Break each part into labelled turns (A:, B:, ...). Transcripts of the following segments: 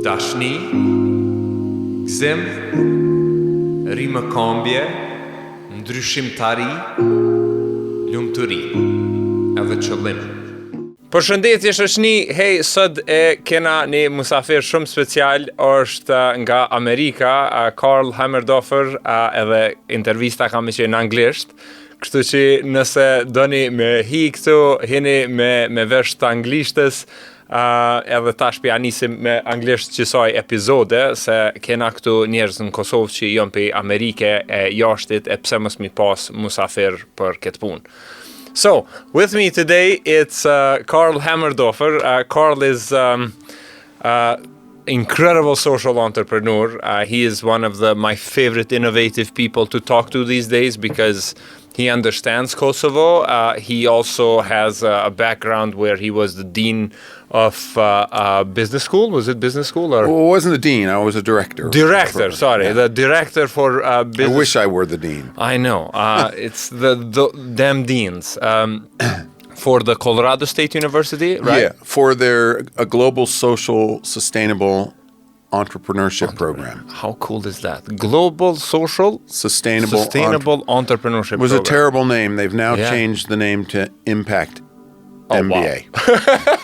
A: Dashni, gzim, rime kambje, ndryshimtari, lumturi, edhe qëllim. Përshëndetje shoqni, hej, sot e kena një musafir shumë special, është nga Amerika, Karl Hammerdoffer, edhe intervista kam qenë anglisht, kështu që nëse doni me hi këtu, hini me vesh të anglishtës, edhe tash pja nisim me anglisht qësaj epizode, se kena këtu njerëz në Kosovë që jonë për Amerike e jashtit, e pse mos mi pas musafir për këtë punë. So, with me today, it's Karl Hammerdoffer. Karl is incredible social entrepreneur. He is one of my favorite innovative people to talk to these days because he understands Kosovo. He also has a background where he was the dean of business school. Was it business school? Or?
B: Well, I wasn't the dean. I was a director.
A: Director, sorry.
B: Yeah.
A: The director for business.
B: I wish I were the dean.
A: I know. It's the them deans. For the Colorado State University, right?
B: Yeah, for a global social sustainable entrepreneurship program.
A: How cool is that? Global social
B: Sustainable
A: entrepreneurship
B: It was
A: program.
B: a terrible name. They've now changed the name to Impact MBA.
A: Wow.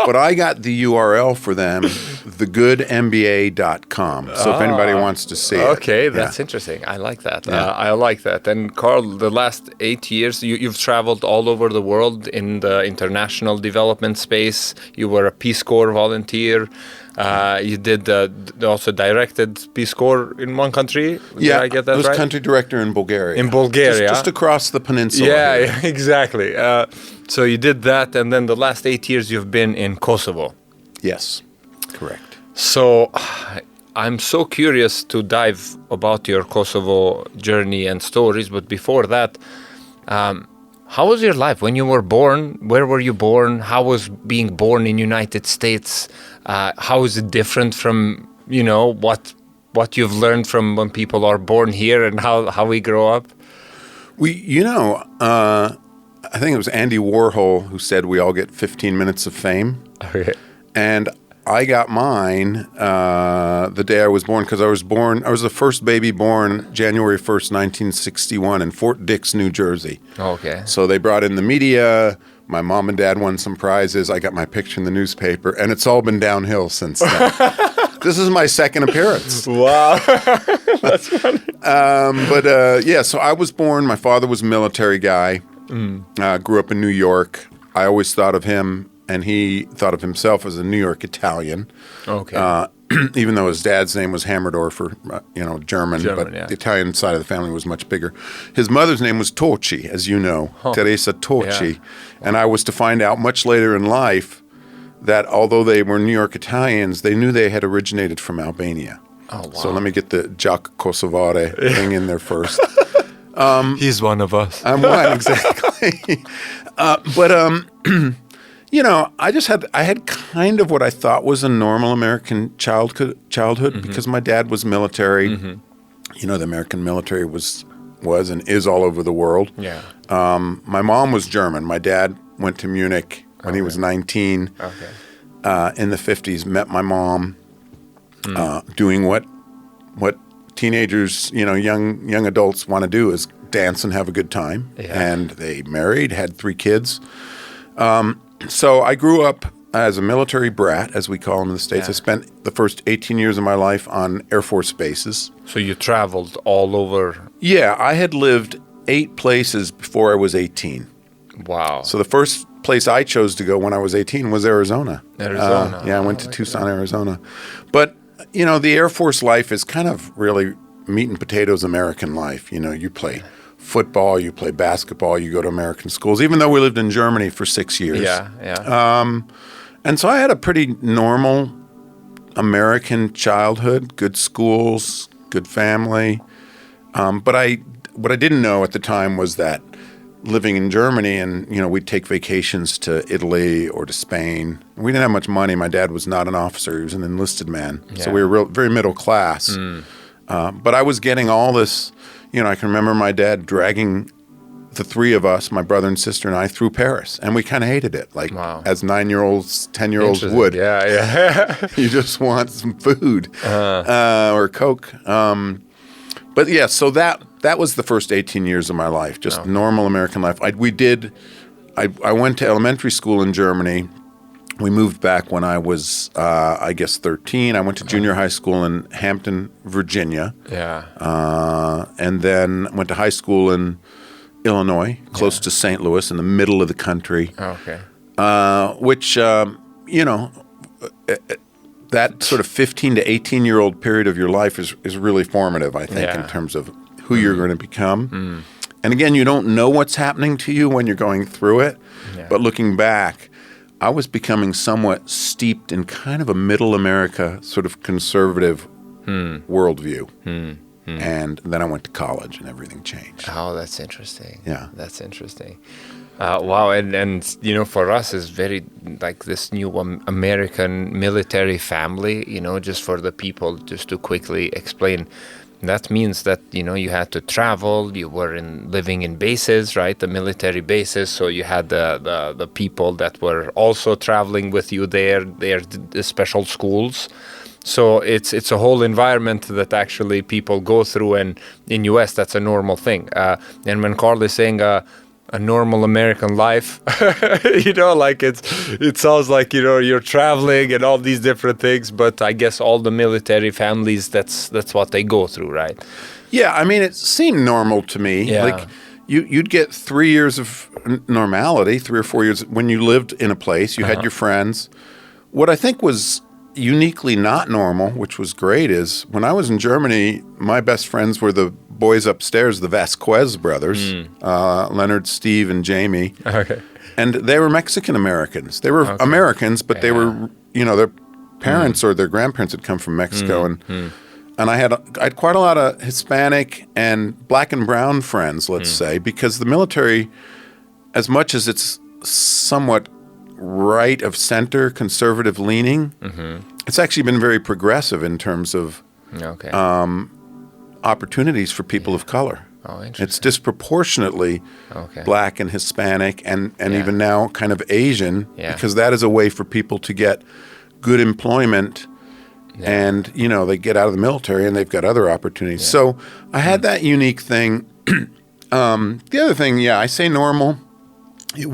B: But I got the URL for them, thegoodmba.com. So if anybody wants to see it.
A: Okay, that's interesting. I like that. I like that. And Karl, the last 8 years, you've traveled all over the world in the international development space. You were a Peace Corps volunteer. You did also directed Peace Corps in one country. Did I get that
B: I was
A: right?
B: country director in Bulgaria.
A: In Bulgaria.
B: Just across the peninsula.
A: Yeah, exactly. So you did that, and then the last 8 years you've been in Kosovo.
B: Yes, correct.
A: So I'm so curious to dive about your Kosovo journey and stories, but before that, how was your life when you were born? Where were you born? How was being born in United States? How is it different from, what you've learned from when people are born here and how we grow up?
B: I think it was Andy Warhol who said we all get 15 minutes of fame.
A: Okay.
B: And I got mine the day I was born because I was the first baby born January 1st, 1961 in Fort Dix, New Jersey.
A: Okay.
B: So they brought in the media. My mom and dad won some prizes. I got my picture in the newspaper, and it's all been downhill since then. This is my second appearance.
A: Wow. That's funny.
B: So I was born, my father was a military guy, grew up in New York. I always thought of him, and he thought of himself as a New York Italian.
A: Okay.
B: Even though his dad's name was Hammerdoffer, German, but
A: yeah.
B: the Italian side of the family was much bigger. His mother's name was Toci, as you know, Teresa Toci.
A: Yeah.
B: And I was to find out much later in life that although they were New York Italians, they knew they had originated from Albania. Oh, wow. So let me get the Giac Kosovare thing in there first.
A: He's one of us.
B: I'm one, exactly. I had kind of what I thought was a normal American childhood because my dad was military. Mm-hmm. The American military was and is all over the world. Yeah. My mom was German. My dad went to Munich when he was 19. Okay. In the 50s, met my mom doing what teenagers, young adults want to do is dance and have a good time. Yeah. And they married, had 3 kids. So I grew up as a military brat, as we call them in the States. Yeah. I spent the first 18 years of my life on Air Force bases.
A: So you traveled all over?
B: Yeah, I had lived 8 places before I was 18.
A: Wow.
B: So the first place I chose to go when I was 18 was Arizona.
A: Arizona.
B: I went to Tucson, Arizona. But, the Air Force life is kind of really meat and potatoes American life. You play football, you play basketball, you go to American schools, even though we lived in Germany for 6 years.
A: Yeah.
B: And so I had a pretty normal American childhood, good schools, good family. But what I didn't know at the time was that living in Germany and, we'd take vacations to Italy or to Spain. We didn't have much money. My dad was not an officer. He was an enlisted man. Yeah. So we were very middle class. But I was getting all this, I can remember my dad dragging the three of us, my brother and sister and I, through Paris. And we kind of hated it, like as 9-year-olds, 10-year-olds would.
A: Yeah.
B: You just want some food or Coke. But yeah, so that was the first 18 years of my life, just normal American life. I went to elementary school in Germany. We moved back when I was, 13. I went to junior high school in Hampton, Virginia.
A: Yeah.
B: And then went to high school in Illinois, close to St. Louis, in the middle of the country.
A: Okay.
B: Which, that sort of 15 to 18-year-old period of your life is really formative, I think, in terms of who you're going to become. And again, you don't know what's happening to you when you're going through it. Yeah. But looking back, I was becoming somewhat steeped in kind of a middle America sort of conservative worldview. And then I went to college and everything changed.
A: Oh, that's interesting.
B: Yeah.
A: That's interesting. Wow. And for us, it's very like this new American military family, just for the people, just to quickly explain. That means that, you had to travel, you were living in bases, right? The military bases. So you had the people that were also traveling with you there. They're the special schools. So it's a whole environment that actually people go through, and in US, that's a normal thing. And when Carl is saying a normal American life, like it sounds like, you're traveling and all these different things, but I guess all the military families, that's what they go through, right?
B: Yeah, I mean, it seemed normal to me.
A: Yeah.
B: Like you'd get 3 years of normality, 3 or 4 years when you lived in a place, you had your friends. What I think was uniquely not normal, which was great, is when I was in Germany, my best friends were the boys upstairs, the Vasquez brothers, Leonard, Steve, and Jamie.
A: Okay.
B: And they were Mexican Americans. They were Americans, but they were, their parents or their grandparents had come from Mexico. And I had quite a lot of Hispanic and black and brown friends, let's say, because the military, as much as it's somewhat right of center, conservative leaning, it's actually been very progressive in terms of opportunities for people of color.
A: Oh, interesting.
B: It's disproportionately black and Hispanic and even now kind of Asian, because that is a way for people to get good employment and, they get out of the military and they've got other opportunities. So I had that unique thing. The other thing, I say normal.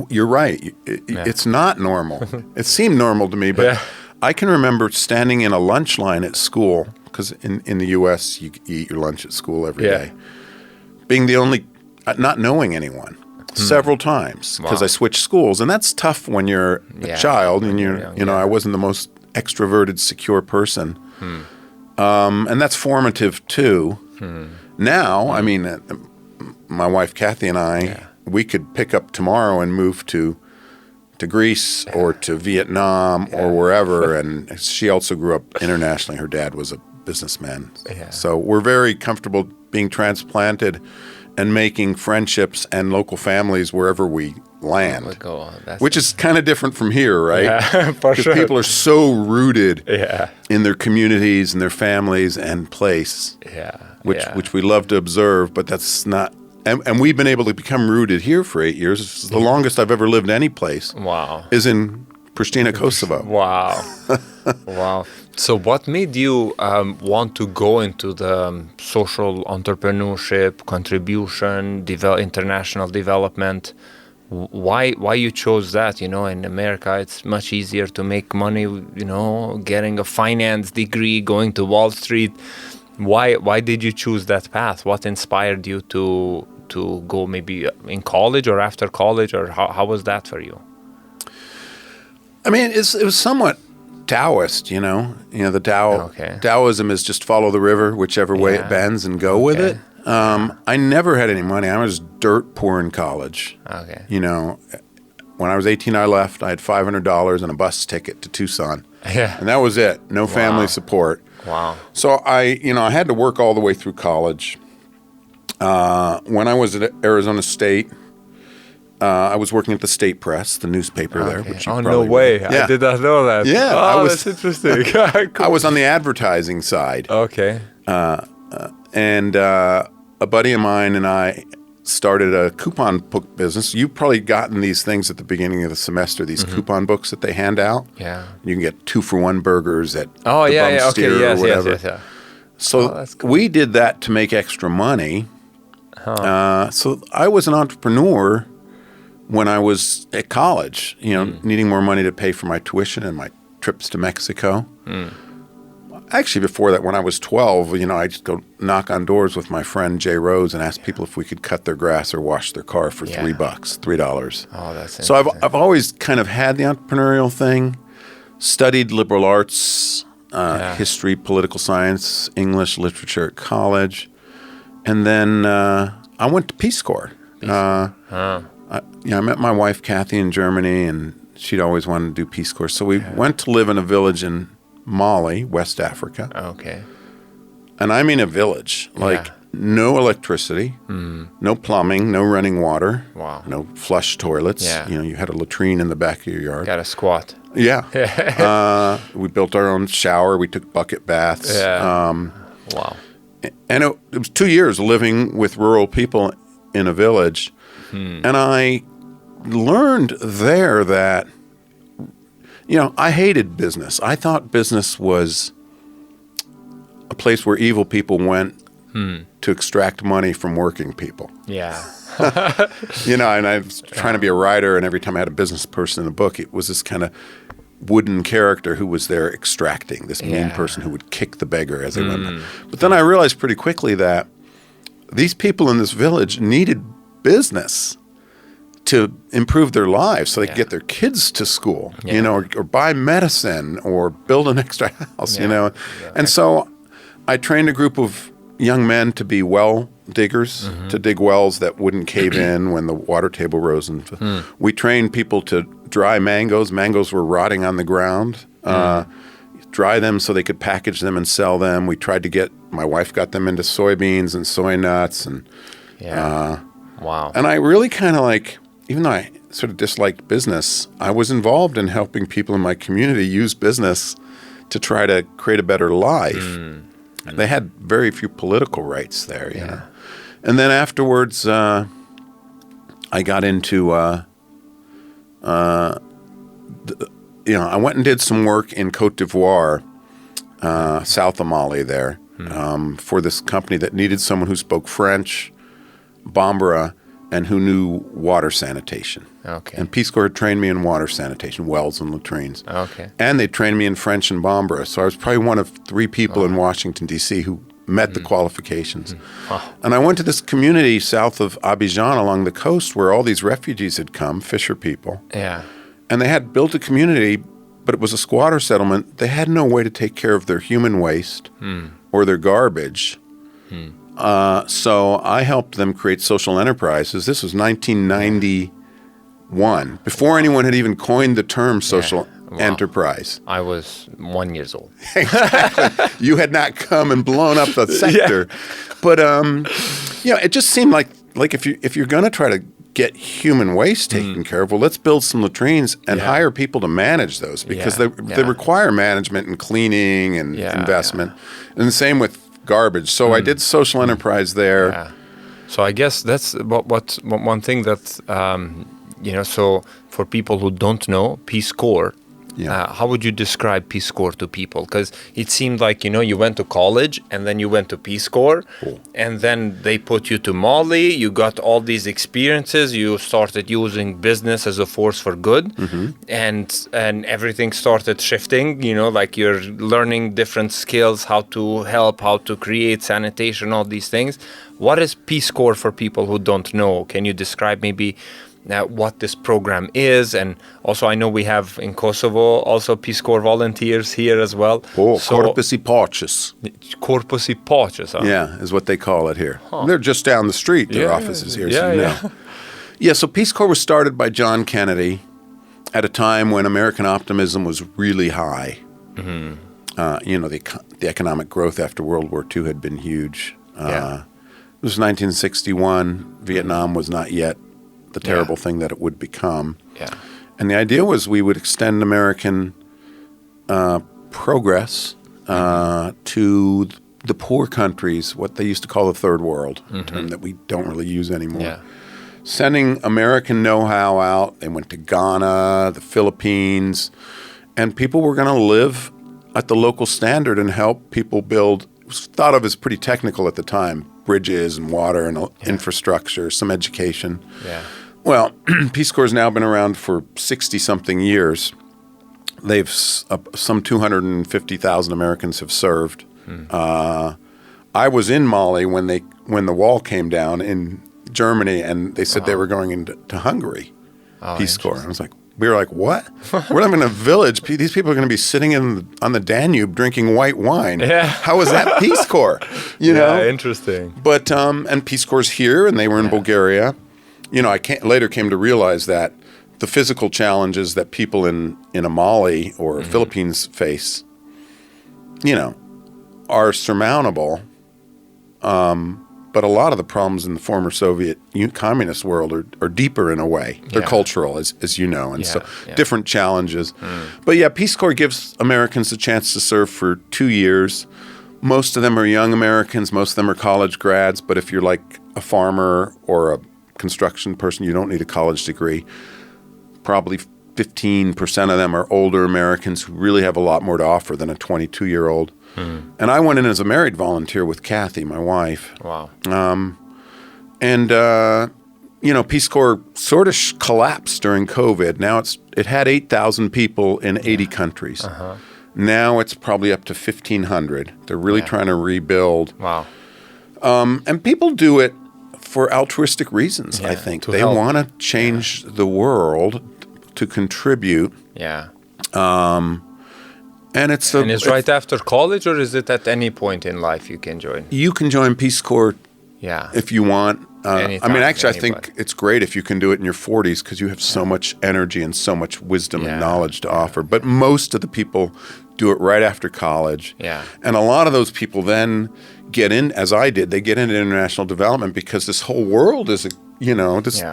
B: You're right. It's not normal. It seemed normal to me, but I can remember standing in a lunch line at school, because in the U.S. you eat your lunch at school every day, being the only, not knowing anyone several times, because I switched schools. And that's tough when you're a child and I wasn't the most extroverted, secure person. And that's formative too. Now, I mean, my wife Kathy and I, we could pick up tomorrow and move to Greece or to Vietnam or wherever. And she also grew up internationally. Her dad was a businessman. So we're very comfortable being transplanted and making friendships and local families wherever we land, which is kind of different from here, right?
A: Yeah, for sure.
B: Because people are so rooted in their communities and their families and place, which we love to observe, but that's not. And we've been able to become rooted here for 8 years. It's the longest I've ever lived any place.
A: Wow.
B: Is in Pristina, Kosovo.
A: Wow. Wow. So what made you want to go into the social entrepreneurship, contribution, international development? Why you chose that? In America, it's much easier to make money, getting a finance degree, going to Wall Street. Why did you choose that path? What inspired you to go maybe in college or after college, or how was that for you?
B: I mean, it was somewhat Taoist, the Taoism is just follow the river, whichever way it bends, and go with it. I never had any money. I was dirt poor in college. When I was 18, I left. I had $500 and a bus ticket to Tucson. And that was it. No family support.
A: Wow.
B: So I had to work all the way through college. When I was at Arizona State, I was working at the State Press, the newspaper there. Which you
A: no way. I did not know that.
B: Yeah.
A: That's interesting.
B: Cool. I was on the advertising side.
A: Okay.
B: And a buddy of mine and I started a coupon book business. You've probably gotten these things at the beginning of the semester, these coupon books that they hand out.
A: Yeah.
B: You can get 2-for-1 burgers at the
A: Okay,
B: or whatever.
A: yes.
B: So
A: that's cool.
B: we did that to make extra money. So I was an entrepreneur when I was at college, needing more money to pay for my tuition and my trips to Mexico. Actually, before that, when I was 12, I'd just go knock on doors with my friend Jay Rose and ask people if we could cut their grass or wash their car for $3.
A: Oh, that's
B: So I've always kind of had the entrepreneurial thing, studied liberal arts, history, political science, English, literature at college. And then I went to Peace Corps. I met my wife, Kathy, in Germany, and she'd always wanted to do Peace Corps. So we went to live in a village in Mali, West Africa.
A: Okay.
B: And I mean a village, like no electricity, no plumbing, no running water, no flush toilets.
A: Yeah.
B: You had a latrine in the back of your yard.
A: Got a squat.
B: Yeah. We built our own shower. We took bucket baths.
A: Yeah. Wow.
B: And it was 2 years living with rural people in a village. And I learned there that, I hated business. I thought business was a place where evil people went to extract money from working people.
A: Yeah.
B: And I was trying to be a writer, and every time I had a business person in the book, it was this kind of wooden character who was there extracting, this mean person who would kick the beggar as they went by. But then I realized pretty quickly that these people in this village needed business to improve their lives so they could get their kids to school, or buy medicine or build an extra house, And so I trained a group of young men to be well diggers, to dig wells that wouldn't cave in when the water table rose. And we trained people to dry mangoes. Mangoes were rotting on the ground. Dry them so they could package them and sell them. We tried to my wife got them into soybeans and soy nuts. And
A: wow.
B: And I really kind of even though I sort of disliked business, I was involved in helping people in my community use business to try to create a better life. They had very few political rights there, you know. And then afterwards, I got into, I went and did some work in Cote d'Ivoire, south of Mali there, for this company that needed someone who spoke French, Bambara, and who knew water sanitation.
A: Okay.
B: And Peace Corps had trained me in water sanitation, wells and latrines.
A: Okay.
B: And they trained me in French and Bambara. So I was probably one of 3 people in Washington, D.C. who met the qualifications. And I went to this community south of Abidjan along the coast where all these refugees had come, fisher people.
A: Yeah.
B: And they had built a community, but it was a squatter settlement. They had no way to take care of their human waste or their garbage. So I helped them create social enterprises. This was 1991, before anyone had even coined the term social enterprise.
A: I was 1 year old.
B: Exactly. You had not come and blown up the sector. But, it just seemed like if you're going to try to get human waste taken care of, well, let's build some latrines and hire people to manage those because they require management and cleaning and investment. And the same with garbage. So I did social enterprise there.
A: Yeah. So I guess that's what one thing that, so for people who don't know, Peace Corps, how would you describe Peace Corps to people? Because it seemed like, you went to college and then you went to Peace Corps and then they put you to Mali. You got all these experiences. You started using business as a force for good and everything started shifting, like you're learning different skills, how to help, how to create sanitation, all these things. What is Peace Corps for people who don't know? Can you describe maybe what this program is? And also I know we have in Kosovo also Peace Corps volunteers here as well.
B: Corpus i Paces.
A: Corpus i Paces, huh?
B: Yeah, is what they call it here. They're just down the street, their offices here, so you know. Yeah, so Peace Corps was started by John Kennedy at a time when American optimism was really high. The economic growth after World War II had been huge. It was 1961. Vietnam was not yet the terrible thing that it would become.
A: Yeah.
B: And the idea was we would extend American progress to the poor countries, what they used to call the third world, a term that we don't really use anymore.
A: Yeah.
B: Sending American know-how out. They went to Ghana, the Philippines, and people were going to live at the local standard and help people build. It was thought of as pretty technical at the time, bridges and water and infrastructure, some education.
A: Yeah.
B: Well, Peace Corps has now been around for 60-something years. They've some 250,000 Americans have served. I was in Mali when the wall came down in Germany, and they said they were going into Hungary. Peace Corps. I was like, we were like, what? We're living in a village. These people are going to be sitting on the Danube drinking white wine.
A: Yeah.
B: How is that Peace Corps? You know?
A: Yeah, interesting.
B: But and Peace Corps here, and they were in Bulgaria. You know, I later came to realize that the physical challenges that people in a Mali or Philippines face, you know, are surmountable. But a lot of the problems in the former Soviet communist world are deeper in a way. They're cultural, as you know, and different challenges. But yeah, Peace Corps gives Americans a chance to serve for 2 years. Most of them are young Americans. Most of them are college grads. But if you're like a farmer or a construction person, you don't need a college degree. Probably 15% of them are older Americans who really have a lot more to offer than a 22-year-old. And I went in as a married volunteer with Kathy, my wife.
A: Wow.
B: You know, Peace Corps sort of collapsed during COVID. Now it had 8,000 people in 80 countries. Now it's probably up to 1,500. They're really trying to rebuild.
A: Wow.
B: And people do it for altruistic reasons, I think. They want to change the world to contribute.
A: Yeah.
B: And it's
A: right after college, or is it at any point in life you can join?
B: You can join Peace Corps if you want. I mean, actually, I think it's great if you can do it in your 40s because you have so much energy and so much wisdom and knowledge to offer. But most of the people do it right after college.
A: Yeah.
B: And a lot of those people then get in, as I did, they get into international development because this whole world is,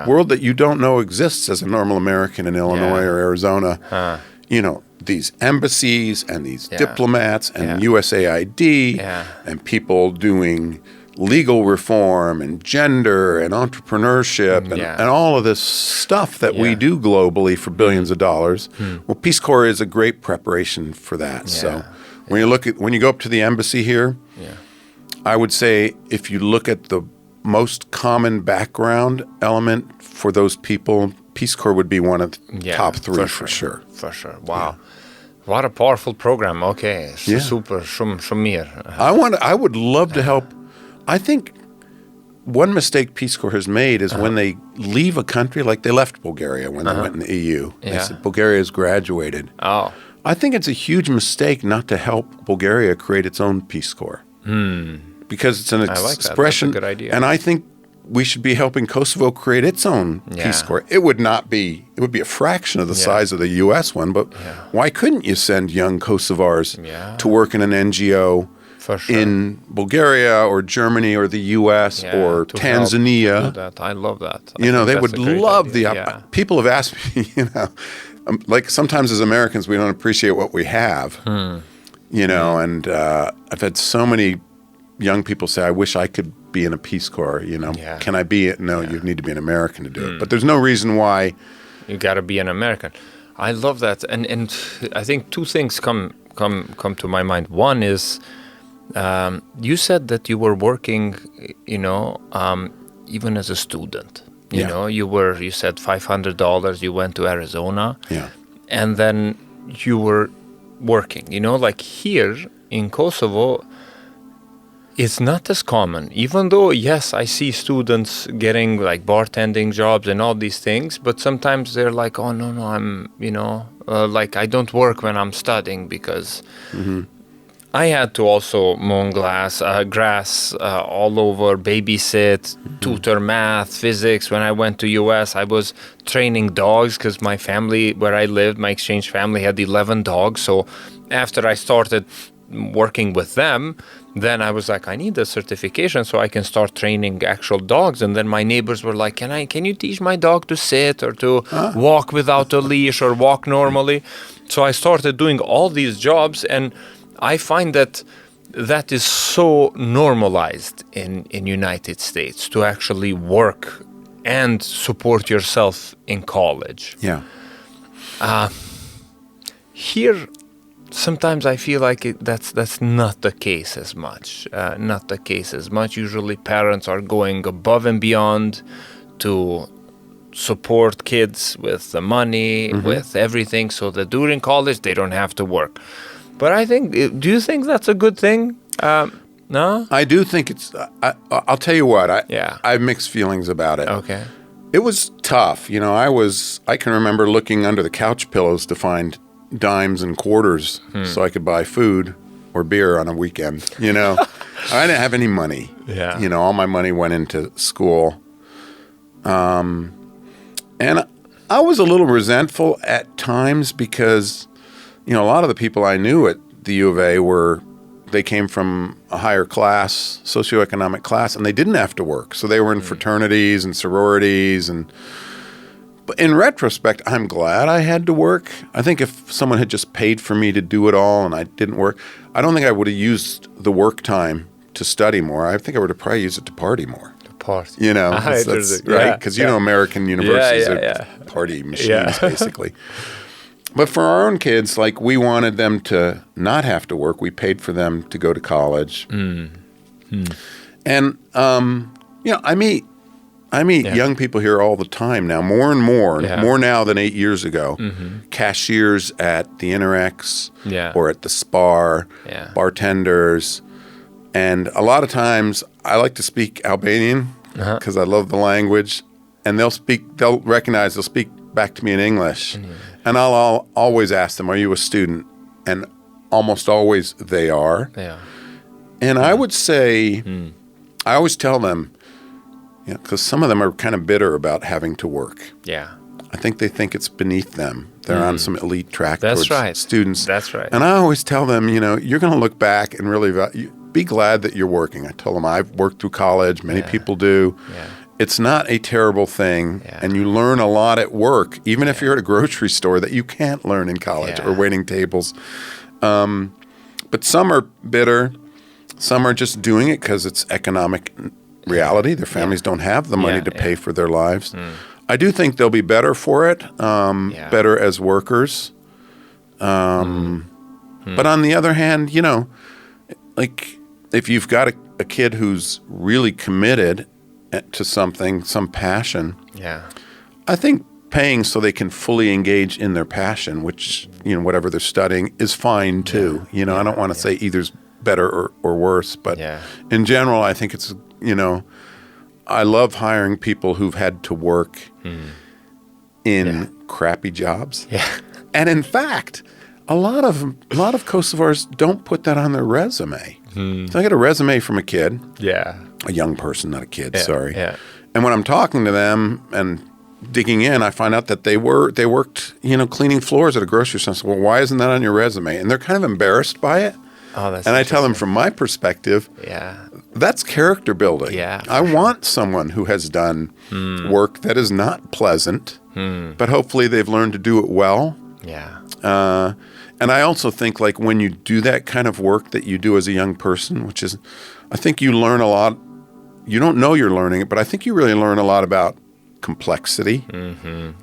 B: world that you don't know exists as a normal American in Illinois or Arizona. You know, these embassies and these diplomats and USAID and people doing legal reform and gender and entrepreneurship and all of this stuff that we do globally for billions of dollars. Well, Peace Corps is a great preparation for that. So when you go up to the embassy here, I would say if you look at the most common background element for those people, Peace Corps would be one of the top three for sure.
A: For sure. Wow. What a powerful program. Okay. Super. Shumir.
B: I would love to help. I think one mistake Peace Corps has made is when they leave a country, like they left Bulgaria when they went in the EU. They said Bulgaria has graduated.
A: Oh.
B: I think it's a huge mistake not to help Bulgaria create its own Peace Corps. Because it's an expression.
A: That's a good idea.
B: And I think we should be helping Kosovo create its own Peace Corps. It would be a fraction of the size of the U.S. one, but why couldn't you send young Kosovars to work in an NGO in Bulgaria or Germany or the U.S. or Tanzania?
A: I love that.
B: They would love people have asked me, like sometimes as Americans we don't appreciate what we have, and I've had so many young people say, I wish I could be in a Peace Corps, Can I be it? No, you need to be an American to do it. But there's no reason why.
A: You got to be an American. I love that. And I think two things come to my mind. One is, you said that you were working, even as a student. You said $500, you went to Arizona.
B: Yeah.
A: And then you were working, like here in Kosovo, it's not as common, even though, yes, I see students getting like bartending jobs and all these things, but sometimes they're like, oh, no, I'm, like I don't work when I'm studying because I had to also mow grass all over, babysit, tutor math, physics. When I went to U.S., I was training dogs because my family, where I lived, my exchange family had 11 dogs. So after I started working with them, then I was like, I need a certification so I can start training actual dogs. And then my neighbors were like, can you teach my dog to sit or to walk without a leash or walk normally? So I started doing all these jobs, and I find that that is so normalized in United States to actually work and support yourself in college.
B: Yeah.
A: Here, sometimes I feel like that's not the case as much. Not the case as much. Usually parents are going above and beyond to support kids with the money, with everything, so that during college they don't have to work. But I think, do you think that's a good thing? No?
B: I do think it's, I'll tell you what, I have mixed feelings about it.
A: Okay.
B: It was tough. You know, I can remember looking under the couch pillows to find dimes and quarters so I could buy food or beer on a weekend, you know. I didn't have any money.
A: Yeah.
B: You know, all my money went into school. And I was a little resentful at times because, you know, a lot of the people I knew at the U of A they came from a higher class, socioeconomic class, and they didn't have to work. So they were in fraternities and sororities. But in retrospect, I'm glad I had to work. I think if someone had just paid for me to do it all and I didn't work, I don't think I would have used the work time to study more. I think I would have probably used it to party more.
A: Party.
B: You know, that's right? Because, you know, American universities are party machines, basically. But for our own kids, like, we wanted them to not have to work. We paid for them to go to college. And, you know, I meet young people here all the time now, more and more, more now than 8 years ago. Cashiers at the Interex or at the Spar, bartenders. And a lot of times I like to speak Albanian because I love the language. And they'll speak back to me in English. And I'll always ask them, are you a student? And almost always they are. And I would say, I always tell them, you know, because some of them are kind of bitter about having to work. I think they think it's beneath them. They're on some elite track towards students.
A: That's right.
B: And I always tell them, you know, you're going to look back and really be glad that you're working. I tell them I've worked through college. Many people do. It's not a terrible thing, and you learn a lot at work, even if you're at a grocery store, that you can't learn in college or waiting tables. But some are bitter. Some are just doing it because it's economic reality. Their families don't have the money to pay for their lives. I do think they'll be better for it, better as workers. But on the other hand, you know, like, if you've got a kid who's really committed to something, some passion, I think paying so they can fully engage in their passion, which, you know, whatever they're studying, is fine too. You know, I don't want to say either's better or worse, but in general, I think it's, you know, I love hiring people who've had to work in crappy jobs. And in fact, a lot of Kosovars don't put that on their resume. So I get a resume from a kid. A young person, not a kid, sorry. And when I'm talking to them and digging in, I find out that they worked, you know, cleaning floors at a grocery store. So, well, why isn't that on your resume? And they're kind of embarrassed by it. And I tell them, from my perspective, that's character building. I want someone who has done work that is not pleasant, but hopefully they've learned to do it well. And I also think, like, when you do that kind of work that you do as a young person, which is, I think you learn a lot. You don't know you're learning it, but I think you really learn a lot about complexity,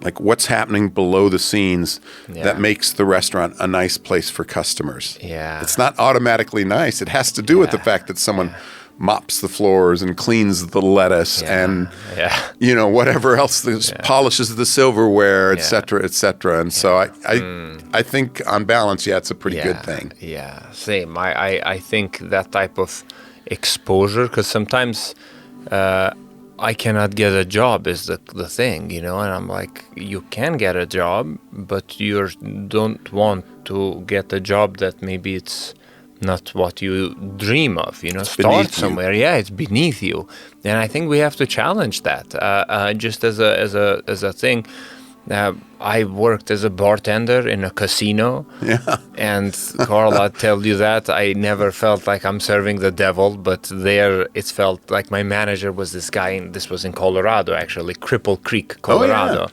B: like what's happening below the scenes that makes the restaurant a nice place for customers. It's not automatically nice. It has to do with the fact that someone mops the floors and cleans the lettuce and, you know, whatever else, polishes the silverware, et cetera, et cetera. And so I think on balance, it's a pretty good thing.
A: Same. I think that type of exposure, because sometimes I cannot get a job is the thing, you know, and I'm like, you can get a job, but you don't want to get a job that maybe it's not what you dream of, you know. Start somewhere. It's beneath you. And I think we have to challenge that. Just as a thing, I worked as a bartender in a casino. And Carl, I'll tell you that I never felt like I'm serving the devil, but there it felt like my manager was this guy, and this was in Colorado, actually, Cripple Creek, Colorado.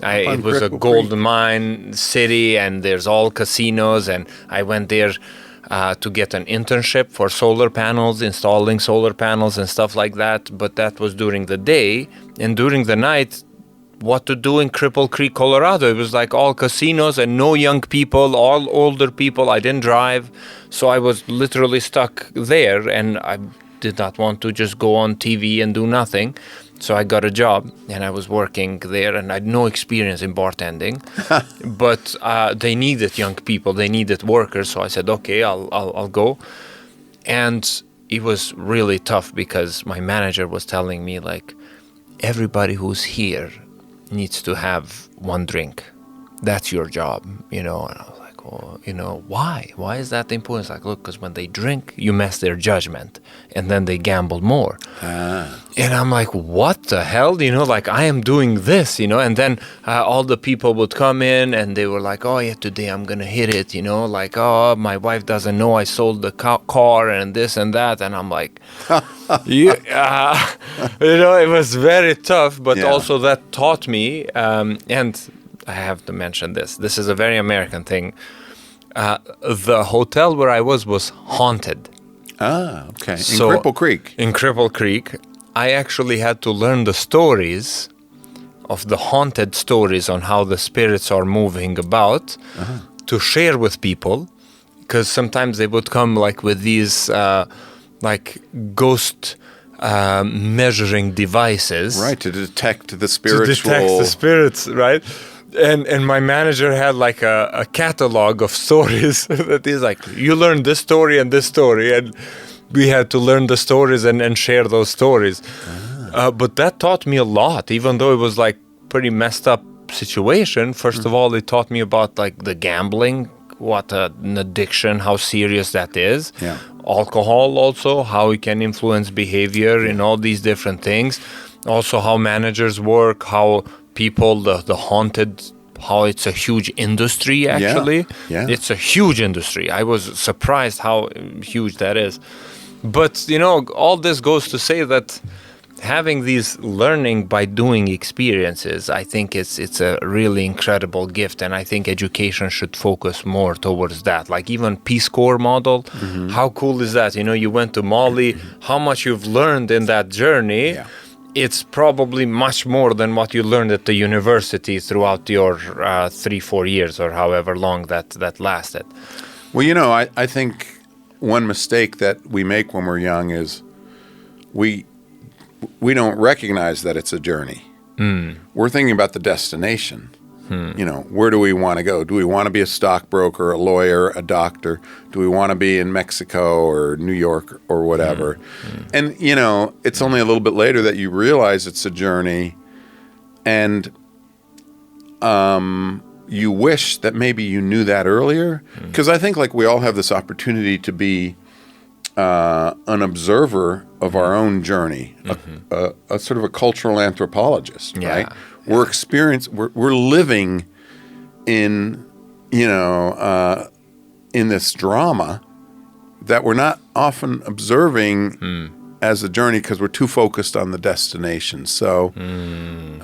A: It was a gold mine city, and there's all casinos, and I went there to get an internship for solar panels, installing solar panels and stuff like that. But that was during the day. And during the night, what to do in Cripple Creek, Colorado? It was like all casinos and no young people, all older people. I didn't drive. So I was literally stuck there, and I did not want to just go on TV and do nothing. So I got a job, and I was working there, and I had no experience in bartending. But they needed young people, they needed workers. So I said, okay, I'll go. And it was really tough because my manager was telling me, like, everybody who's here needs to have one drink. That's your job, you know. And I was like, oh, you know, why? Why is that important? It's like, look, because when they drink, you mess their judgment, and then they gamble more. And I'm like, what the hell? You know, like, I am doing this, you know. And then all the people would come in, and they were like, oh, yeah, today I'm going to hit it, you know. Like, oh, my wife doesn't know I sold the car and this and that. And I'm like, you know, it was very tough, but also that taught me, and I have to mention this. This is a very American thing. The hotel where I was haunted.
B: Ah, okay. In Cripple Creek.
A: In Cripple Creek, I actually had to learn the stories of the haunted stories on how the spirits are moving about to share with people, because sometimes they would come like with these like ghost measuring devices.
B: Right, to detect the spiritual...
A: To detect the spirits, right? And my manager had like a catalog of stories that is like, you learn this story and this story, and we had to learn the stories and share those stories. But that taught me a lot, even though it was like pretty messed up situation. First of all, it taught me about like the gambling, what an addiction, how serious that is.
B: Yeah.
A: Alcohol also, how it can influence behavior in all these different things. Also how managers work, how people, the haunted, how it's a huge industry actually.
B: Yeah.
A: It's a huge industry. I was surprised how huge that is. But, you know, all this goes to say that having these learning by doing experiences, I think it's a really incredible gift, and I think education should focus more towards that. Like even Peace Corps model, how cool is that? You know, you went to Mali, how much you've learned in that journey.
B: Yeah.
A: It's probably much more than what you learned at the university throughout your 3-4 years or however long that lasted.
B: Well, you know, I think one mistake that we make when we're young is we don't recognize that it's a journey. We're thinking about the destination. You know, where do we want to go? Do we want to be a stockbroker, a lawyer, a doctor? Do we want to be in Mexico or New York or whatever? And, you know, it's only a little bit later that you realize it's a journey, and you wish that maybe you knew that earlier. Because I think like we all have this opportunity to be an observer of our own journey, a sort of a cultural anthropologist, right? We're living in, you know, in this drama that we're not often observing as a journey because we're too focused on the destination. So, and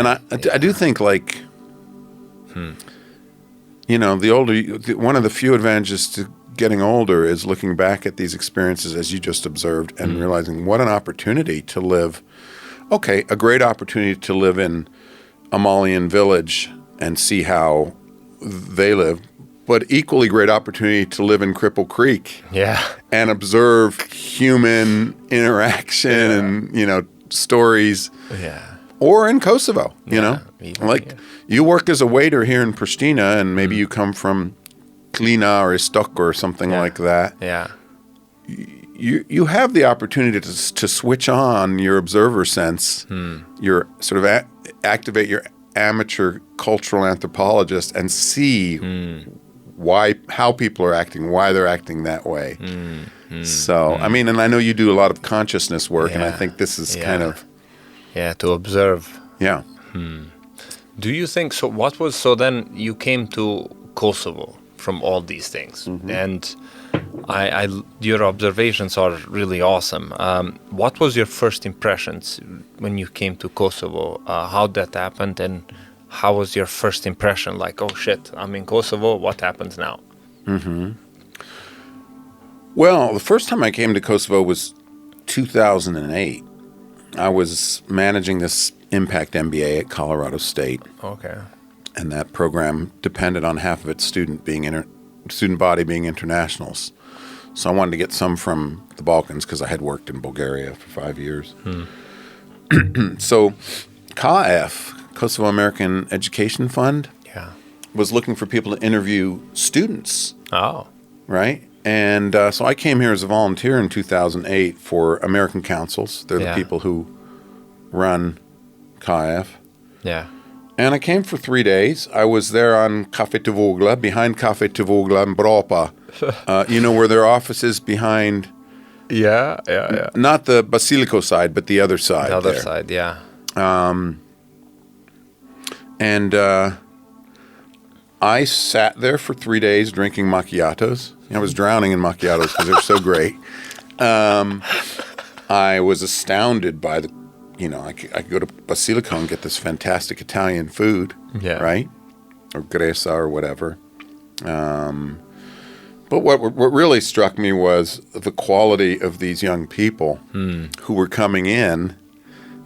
B: I do think like, you know, one of the few advantages to getting older is looking back at these experiences as you just observed and realizing what an opportunity to live. Okay, a great opportunity to live in a Malian village and see how they live, but equally great opportunity to live in Cripple Creek and observe human interaction and, you know, stories. Or in Kosovo, you know. Like you work as a waiter here in Pristina, and maybe you come from Klina or Istok or something like that. You have the opportunity to switch on your observer sense, your sort of activate your amateur cultural anthropologist and see how people are acting, why they're acting that way. So, I mean, and I know you do a lot of consciousness work, and I think this is kind of...
A: to observe. Do you think, so then you came to Kosovo from all these things, and your observations are really awesome. What was your first impressions when you came to Kosovo? How that happened, and how was your first impression? Like, oh shit, I'm in Kosovo, what happens now?
B: Well, the first time I came to Kosovo was 2008. I was managing this Impact MBA at Colorado State.
A: Okay.
B: And that program depended on half of its student body being internationals. So I wanted to get some from the Balkans because I had worked in Bulgaria for 5 years. So KAEF, Kosovo American Education Fund, was looking for people to interview students.
A: Oh.
B: Right? And so I came here as a volunteer in 2008 for American Councils. They're the people who run KAEF.
A: Yeah.
B: And I came for 3 days. I was there on Cafe Tavogla, behind Cafe Tavogla in Bropa. You know where their office is behind?
A: Yeah.
B: Not the Basilico side, but the other side.
A: The other side, yeah.
B: And I sat there for 3 days drinking macchiatos. I was drowning in macchiatos because they're so great. I was astounded by the, I could go to Basilico and get this fantastic Italian food, right? Or Gresa or whatever. But what really struck me was the quality of these young people who were coming in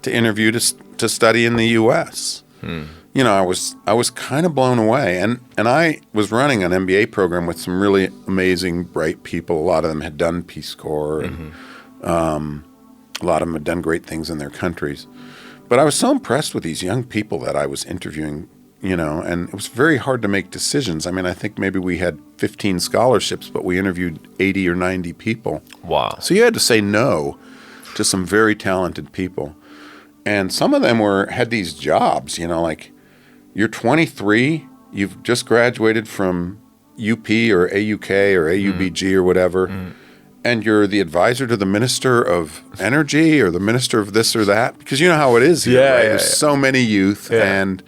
B: to interview to study in the U.S. I was kind of blown away, and I was running an MBA program with some really amazing, bright people. A lot of them had done Peace Corps, and a lot of them had done great things in their countries. But I was so impressed with these young people that I was interviewing, and it was very hard to make decisions. I mean, I think maybe we had 15 scholarships, but we interviewed 80 or 90 people.
A: Wow.
B: So you had to say no to some very talented people. And some of them had these jobs, like you're 23, you've just graduated from UP or AUK or AUBG or whatever, and you're the advisor to the Minister of Energy or the Minister of this or that, because you know how it is here, right? There's so many youth, and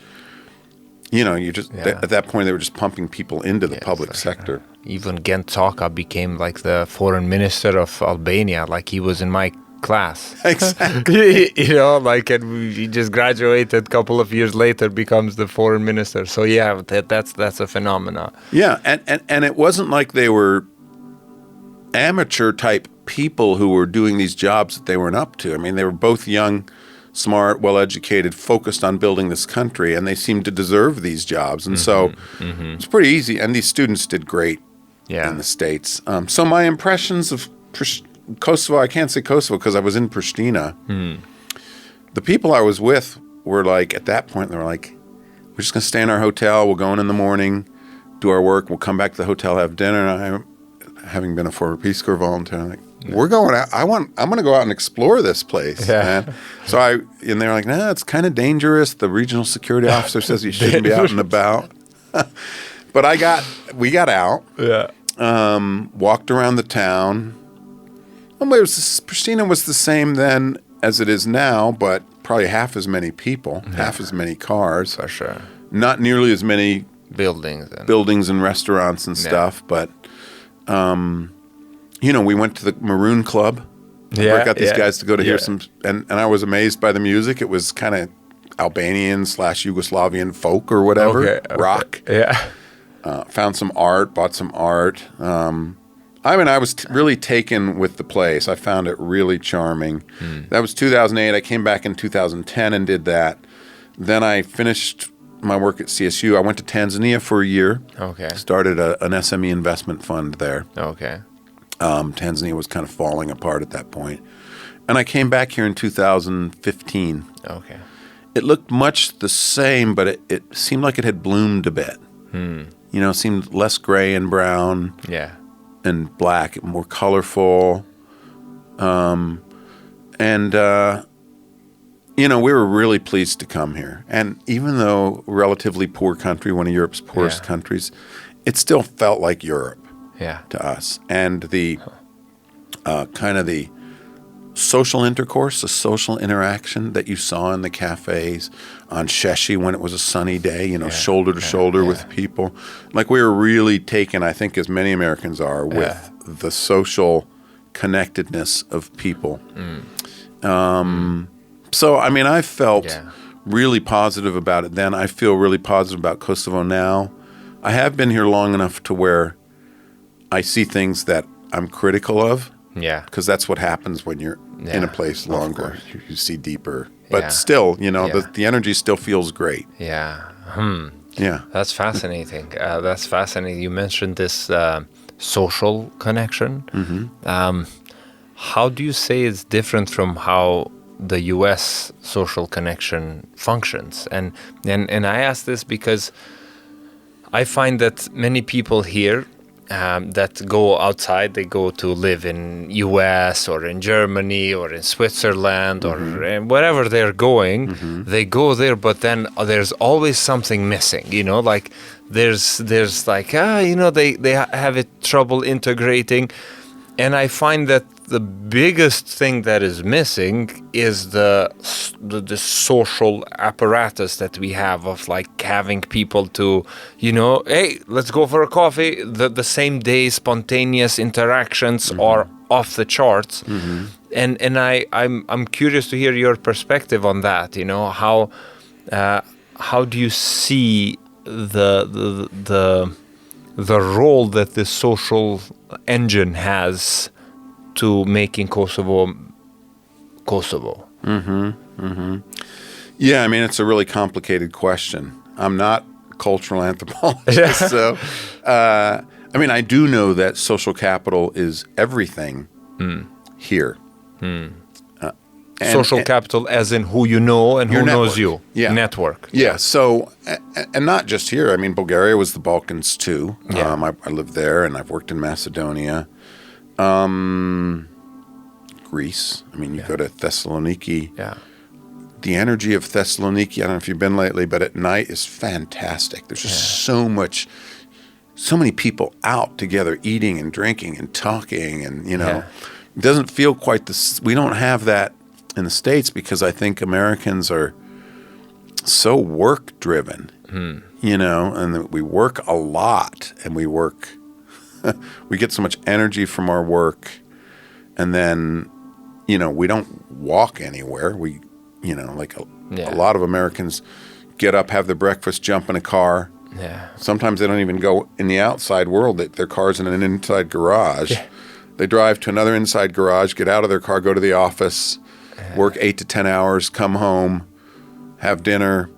B: you just at that point they were just pumping people into the public sector.
A: Even Gent Saka became like the foreign minister of Albania, like he was in my class.
B: Exactly.
A: And he just graduated a couple of years later, becomes the foreign minister. So that's a phenomenon.
B: Yeah, and it wasn't like they were amateur type people who were doing these jobs that they weren't up to. I mean, they were both young, smart, well-educated, focused on building this country, and they seemed to deserve these jobs. And so it's pretty easy. And these students did great in the States. So my impressions of Kosovo, I can't say Kosovo because I was in Pristina. The people I was with were like, at that point, they were like, we're just going to stay in our hotel. We'll go in the morning, do our work. We'll come back to the hotel, have dinner. And having been a former Peace Corps volunteer, I'm like, we're going out. I'm going to go out and explore this place, man. So and they're like, no, it's kind of dangerous. The regional security officer says you shouldn't be out and about. But we got out. Yeah. Walked around the town. Pristina was the same then as it is now, but probably half as many people, half as many cars.
A: For sure.
B: Not nearly as many
A: buildings
B: and restaurants and stuff, but we went to the Maroon Club. I got these guys to go to hear some, and I was amazed by the music. It was kind of Albanian/Yugoslavian folk or whatever, rock. Yeah. Found some art, bought some art. I was really taken with the place. I found it really charming. That was 2008. I came back in 2010 and did that. Then I finished my work at CSU. I went to Tanzania for a year. Okay. Started an SME investment fund there. Okay. Tanzania was kind of falling apart at that point. And I came back here in 2015. Okay. It looked much the same, but it seemed like it had bloomed a bit. It seemed less gray and brown. Yeah. And black, more colorful. We were really pleased to come here. And even though relatively poor country, one of Europe's poorest countries, it still felt like Europe to us. And the kind of the social intercourse, the social interaction that you saw in the cafes on Sheshi when it was a sunny day, shoulder to shoulder with people. Like we were really taken, I think, as many Americans are, with the social connectedness of people. So, I felt really positive about it then. I feel really positive about Kosovo now. I have been here long enough to where I see things that I'm critical of.
C: Yeah.
B: Because that's what happens when you're in a place longer. You see deeper. But
C: Yeah.
B: still, the energy still feels great.
C: Yeah.
B: Yeah.
C: That's fascinating. That's fascinating. You mentioned this social connection. How do you say it's different from how the U.S. social connection functions? And I ask this because I find that many people here that go outside, they go to live in U.S. or in Germany or in Switzerland or wherever they're going, they go there, but then there's always something missing, like there's like, they have trouble integrating. And I find that the biggest thing that is missing is the social apparatus that we have of like having people to, hey, let's go for a coffee. The same day spontaneous interactions are off the charts. And I'm curious to hear your perspective on that. How do you see the role that the social engine has to making Kosovo?
B: Yeah, I mean, it's a really complicated question. I'm not a cultural anthropologist, so I do know that social capital is everything here.
C: Social capital as in who you know and who knows you.
B: Yeah.
C: Network.
B: Yeah, so, and not just here. I mean, Bulgaria was the Balkans too.
C: Yeah.
B: I lived there and I've worked in Macedonia. Greece. I mean, you go to Thessaloniki.
C: Yeah.
B: The energy of Thessaloniki, I don't know if you've been lately, but at night is fantastic. There's just so many people out together eating and drinking and talking and, it doesn't feel quite this. We don't have that in the States because I think Americans are so work driven, and that we work a lot and we get so much energy from our work, and then, we don't walk anywhere. We, a lot of Americans get up, have their breakfast, jump in a car.
C: Yeah.
B: Sometimes they don't even go in the outside world. Their car's in an inside garage. Yeah. They drive to another inside garage, get out of their car, go to the office, work 8 to 10 hours, come home, have dinner,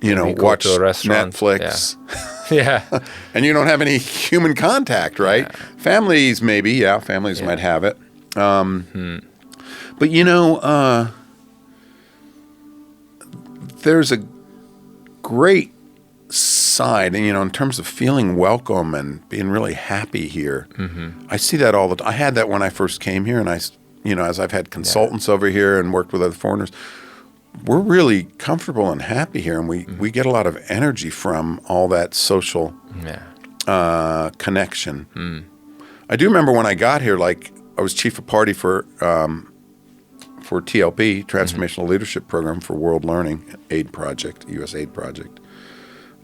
B: watch Netflix.
C: Yeah.
B: And you don't have any human contact, right? Yeah. Families maybe, families might have it. But, there's a great side, and in terms of feeling welcome and being really happy here, I see that all the time. I had that when I first came here, and as I've had consultants over here and worked with other foreigners, we're really comfortable and happy here, and we get a lot of energy from all that social connection. I do remember when I got here, like I was chief of party for TLP, Transformational Leadership Program for World Learning Aid Project, U.S. Aid Project.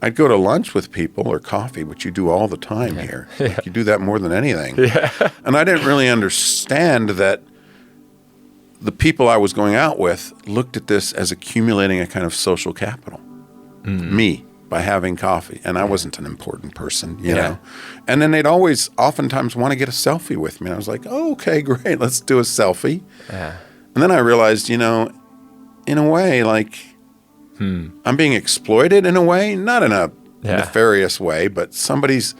B: I'd go to lunch with people or coffee, which you do all the time here. Like you do that more than anything. Yeah. And I didn't really understand that the people I was going out with looked at this as accumulating a kind of social capital. Me, by having coffee. And I wasn't an important person, you know. And then they'd oftentimes want to get a selfie with me. And I was like, oh, okay, great, let's do a selfie. Yeah. And then I realized, in a way, like, I'm being exploited in a way, not in a nefarious way, but somebody's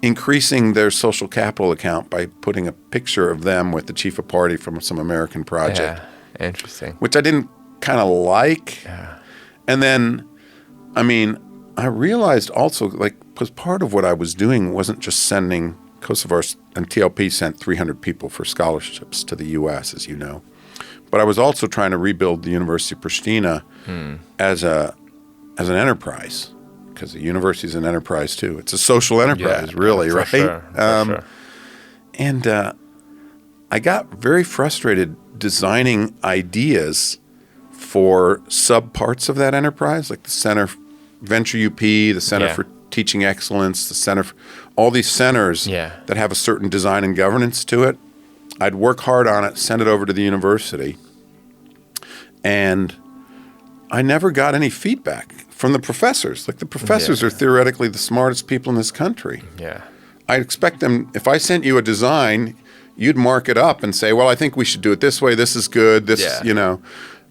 B: increasing their social capital account by putting a picture of them with the chief of party from some American project.
C: Yeah, interesting.
B: Which I didn't kind of like. Yeah. And then, I realized also, like, because part of what I was doing wasn't just sending Kosovo, and TLP sent 300 people for scholarships to the U.S., as you know. But I was also trying to rebuild the University of Pristina as an enterprise, because the university is an enterprise too. It's a social enterprise, really, right?
C: Sure, sure.
B: And I got very frustrated designing ideas for subparts of that enterprise, like the Center Venture UP, the Center for Teaching Excellence, the Center for all these centers that have a certain design and governance to it. I'd work hard on it, send it over to the university, and I never got any feedback from the professors. Like, the professors are theoretically the smartest people in this country.
C: Yeah.
B: I expect them, if I sent you a design, you'd mark it up and say, well, I think we should do it this way. This is good. This,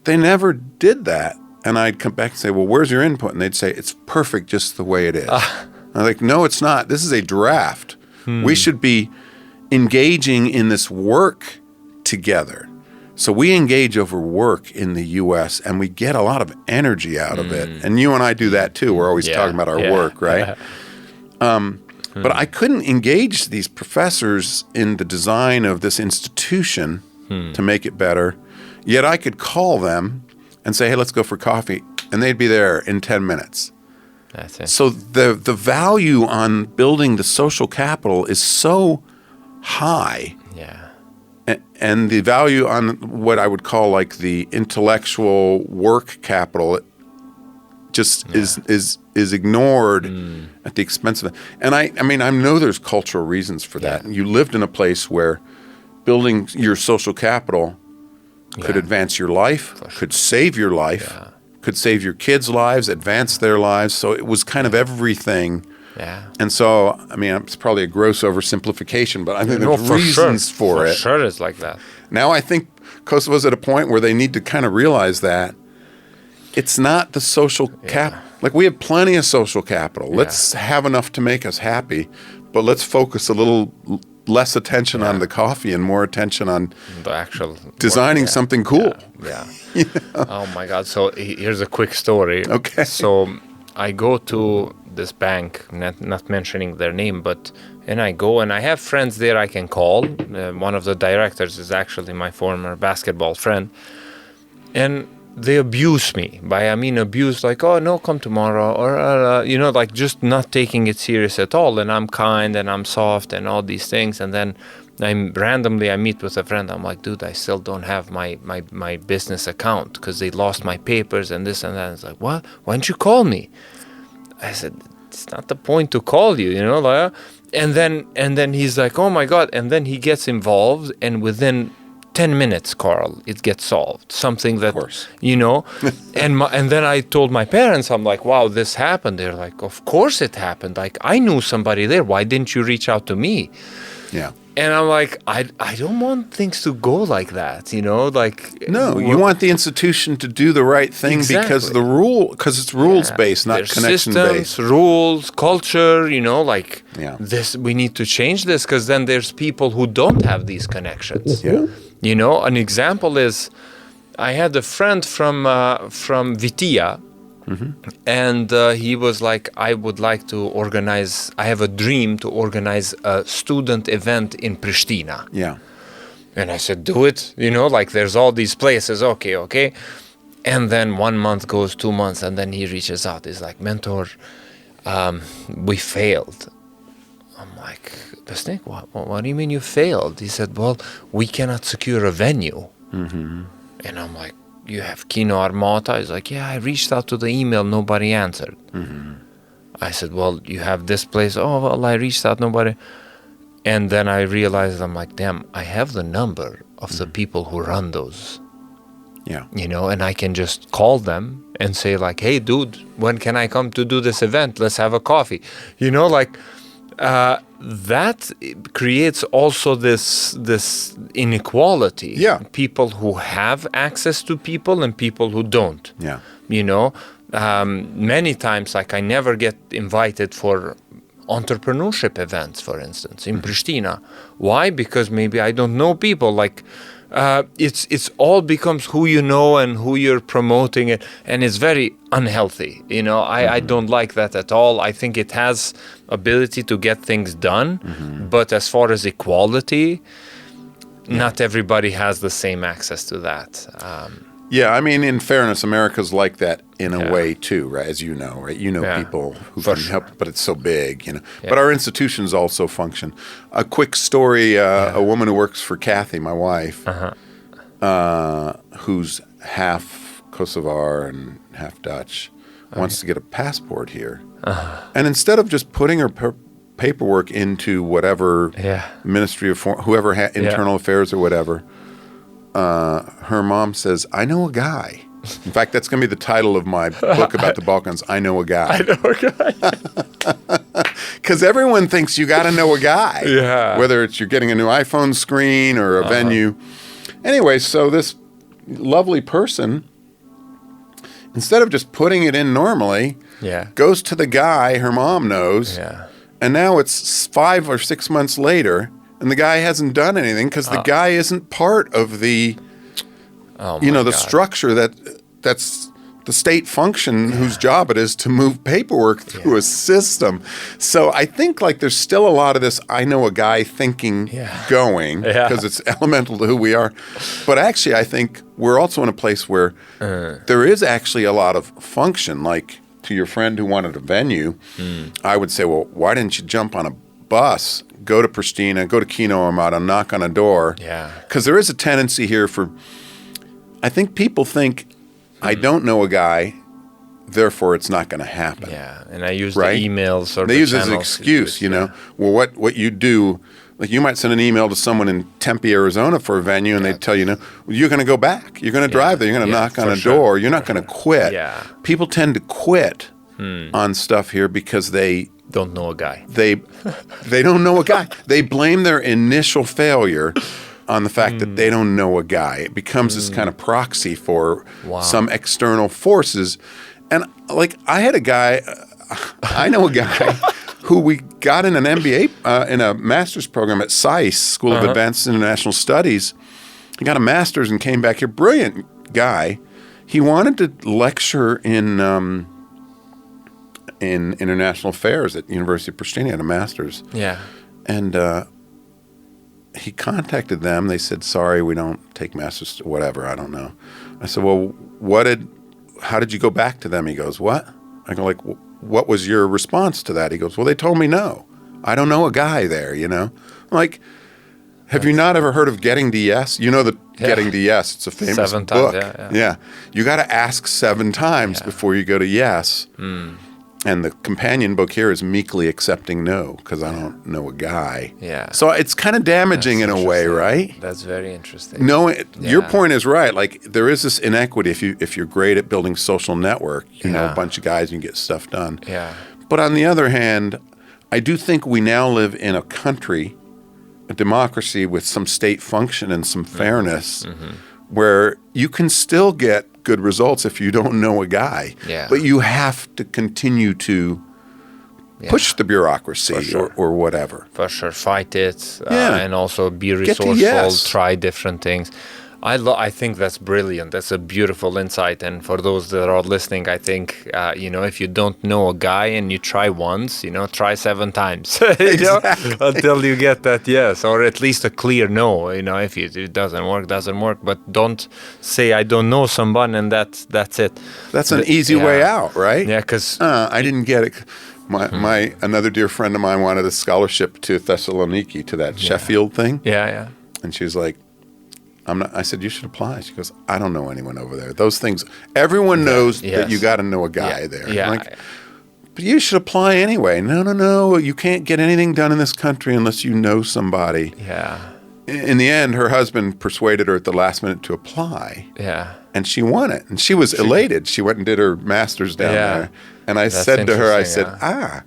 B: They never did that. And I'd come back and say, well, where's your input? And they'd say, it's perfect just the way it is. I'm like, no, it's not. This is a draft. We should be engaging in this work together. So we engage over work in the U.S. and we get a lot of energy out of it. And you and I do that too. We're always talking about our work, right? But I couldn't engage these professors in the design of this institution to make it better. Yet I could call them and say, hey, let's go for coffee. And they'd be there in 10 minutes.
C: That's it.
B: So the value on building the social capital is so high.
C: Yeah.
B: And the value on what I would call like the intellectual work capital just is ignored at the expense of it. And I mean, I know there's cultural reasons for that. You lived in a place where building your social capital could advance your life, could save your life, could save your kids' lives, advance their lives. So it was kind of everything.
C: Yeah.
B: And so, I mean, it's probably a gross oversimplification, but I think there's reasons for it.
C: For sure it's like that.
B: Now I think Kosovo's at a point where they need to kind of realize that it's not the social cap. Like, we have plenty of social capital. Let's have enough to make us happy, but let's focus a little less attention on the coffee and more attention on
C: the actual
B: designing something cool.
C: Yeah. Oh my God. So here's a quick story.
B: Okay.
C: So I go to this bank, not mentioning their name, and I go and I have friends there I can call. One of the directors is actually my former basketball friend. And they abuse me. I mean abuse, like, oh, no, come tomorrow, or, like just not taking it serious at all. And I'm kind and I'm soft and all these things. And then I meet with a friend. I'm like, dude, I still don't have my business account because they lost my papers and this and that. And it's like, what? Why didn't you call me? I said, it's not the point to call you, like, and then he's like, oh my God. And then he gets involved, and within 10 minutes, Carl, it gets solved. Something that, and then I told my parents, I'm like, wow, this happened. They're like, of course it happened. Like, I knew somebody there. Why didn't you reach out to me?
B: Yeah.
C: And I'm like, I don't want things to go like that, like.
B: No, you want the institution to do the right thing because it's rules-based, not connection-based.
C: Systems, rules, culture, this, we need to change this because then there's people who don't have these connections.
B: Yeah.
C: An example is, I had a friend from Vitia, and he was like, I have a dream to organize a student event in Pristina.
B: Yeah.
C: And I said, do it, like there's all these places, okay. And then 1 month goes, 2 months, and then he reaches out. He's like, mentor, we failed. I'm like, Besnik, what do you mean you failed? He said, well, we cannot secure a venue. And I'm like, you have Kino Armata? He's like, yeah, I reached out to the email, nobody answered. I said, well, you have this place. Oh, well, I reached out, nobody. And then I realized, I'm like, damn, I have the number of the people who run those.
B: Yeah.
C: And I can just call them and say like, hey, dude, when can I come to do this event? Let's have a coffee. That creates also this inequality.
B: Yeah.
C: People who have access to people and people who don't.
B: Yeah.
C: Many times, like, I never get invited for entrepreneurship events, for instance, in Pristina. Why? Because maybe I don't know people. Like, it's all becomes who you know and who you're promoting it, and it's very unhealthy. I don't like that at all. I think it has ability to get things done, but as far as equality, not everybody has the same access to that.
B: Yeah, I mean, in fairness, America's like that in a way too, right? As you know, right? People who can help, but it's so big, But our institutions also function. A quick story: a woman who works for Kathy, my wife, who's half Kosovar and half Dutch, wants to get a passport here, and instead of just putting her paperwork into whatever Ministry of whoever Internal Affairs or whatever. Her mom says, I know a guy. In fact, that's going to be the title of my book about the Balkans, I Know a Guy.
C: I know a guy.
B: Because everyone thinks you got to know a guy.
C: Yeah.
B: Whether it's you're getting a new iPhone screen or a venue. Anyway, so this lovely person, instead of just putting it in normally, goes to the guy her mom knows.
C: Yeah.
B: And now it's 5 or 6 months later, and the guy hasn't done anything because the guy isn't part of the, the structure that's the state function whose job it is to move paperwork through a system. So I think like there's still a lot of this I know a guy thinking going because it's elemental to who we are. But actually I think we're also in a place where there is actually a lot of function. Like to your friend who wanted a venue, I would say, well, why didn't you jump on a bus, go to Pristina, go to Kino Armada, knock on a door?
C: Yeah.
B: Because there is a tendency here for, I think people think, I don't know a guy, therefore it's not going to happen.
C: Yeah, and I use the emails or
B: they
C: the
B: use it as an excuse, you know. Well, what you do, like you might send an email to someone in Tempe, Arizona for a venue, and they tell you, you're going to go back. You're going to drive there. You're going to knock on a door. You're not going to quit.
C: Yeah.
B: People tend to quit on stuff here because they
C: don't know a guy.
B: They don't know a guy. They blame their initial failure on the fact that they don't know a guy. It becomes this kind of proxy for some external forces. And like I had a guy, I know a guy who we got in an MBA, in a master's program at SAIS, School of Advanced International Studies. He got a master's and came back here. Brilliant guy. He wanted to lecture in international affairs at University of Pristina. He had a master's.
C: Yeah.
B: And he contacted them. They said, sorry, we don't take masters, whatever, I don't know. I said, well, how did you go back to them? He goes, what? I go, like, what was your response to that? He goes, well, they told me no. I don't know a guy there, you know? I'm like, have you not ever heard of Getting to Yes? You know Getting to Yes, it's a famous
C: 7
B: book.
C: times,
B: Yeah. You got to ask 7 times before you go to yes. And the companion book here is Meekly Accepting No, because I don't know a guy.
C: Yeah.
B: So it's kind of damaging in a way, right?
C: That's very interesting.
B: No, your point is right. Like there is this inequity. If you're great at building social network, you know, a bunch of guys, you can get stuff done.
C: Yeah.
B: But on the other hand, I do think we now live in a country, a democracy with some state function and some fairness, where you can still get good results if you don't know a guy.
C: Yeah.
B: But you have to continue to push the bureaucracy or whatever.
C: For sure. Fight it and also be
B: Get to
C: resourceful,
B: yes.
C: try different things. I think that's brilliant. That's a beautiful insight. And for those that are listening, I think, if you don't know a guy and you try once, try 7 times until you get that yes, or at least a clear no. If it doesn't work, doesn't work. But don't say, I don't know someone and that's it.
B: That's an easy way out, right?
C: Yeah, because
B: I didn't get it. My another dear friend of mine wanted a scholarship to Thessaloniki, to that Sheffield thing.
C: Yeah.
B: And she was like, I said, you should apply. She goes, I don't know anyone over there. Those things, everyone knows that you got to know a guy there.
C: Yeah.
B: I'm like, but you should apply anyway. No. You can't get anything done in this country unless you know somebody.
C: Yeah.
B: In the end, her husband persuaded her at the last minute to apply.
C: Yeah.
B: And she won it. And she was elated. She went and did her master's down there. And I said to her, I said,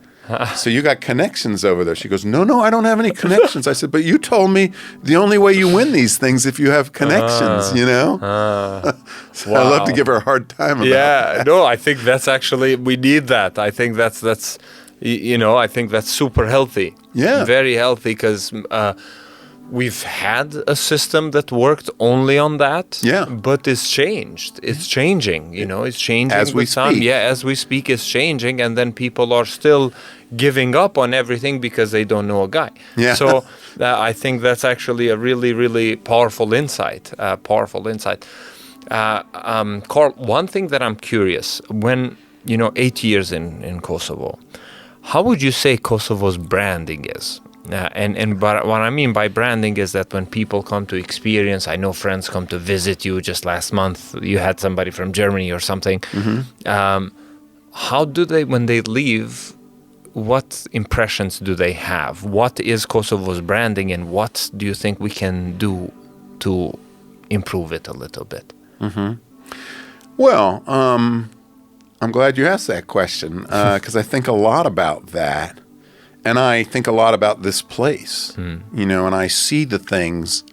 B: so you got connections over there. She goes, no, I don't have any connections. I said, but you told me the only way you win these things if you have connections, So I love to give her a hard time about that.
C: No, I think that's actually, we need that. I think that's I think that's super healthy.
B: Yeah.
C: Very healthy because we've had a system that worked only on that.
B: Yeah.
C: But it's changed. It's changing, it's changing.
B: As we speak.
C: Yeah, as we speak, it's changing. And then people are still giving up on everything because they don't know a guy.
B: Yeah.
C: So I think that's actually a really, really powerful insight. Carl, one thing that I'm curious, when, 8 years in Kosovo, how would you say Kosovo's branding is? But what I mean by branding is that when people come to experience, I know friends come to visit you. Just last month, you had somebody from Germany or something. How do they, when they leave, what impressions do they have? What is Kosovo's branding, and what do you think we can do to improve it a little bit?
B: Well, I'm glad you asked that question because I think a lot about that. And I think a lot about this place, you know, and I see the things.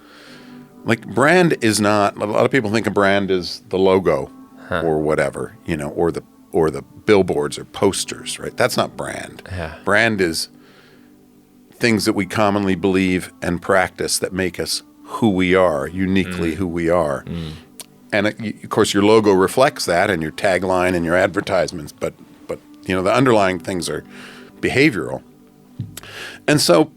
B: Like brand is not, a lot of people think a brand is the logo or whatever, you know, or the billboards or posters, right? That's not brand.
C: Yeah.
B: Brand is things that we commonly believe and practice that make us who we are, uniquely who we are. And of course your logo reflects that, and your tagline and your advertisements, but you know, the underlying things are behavioral. And so,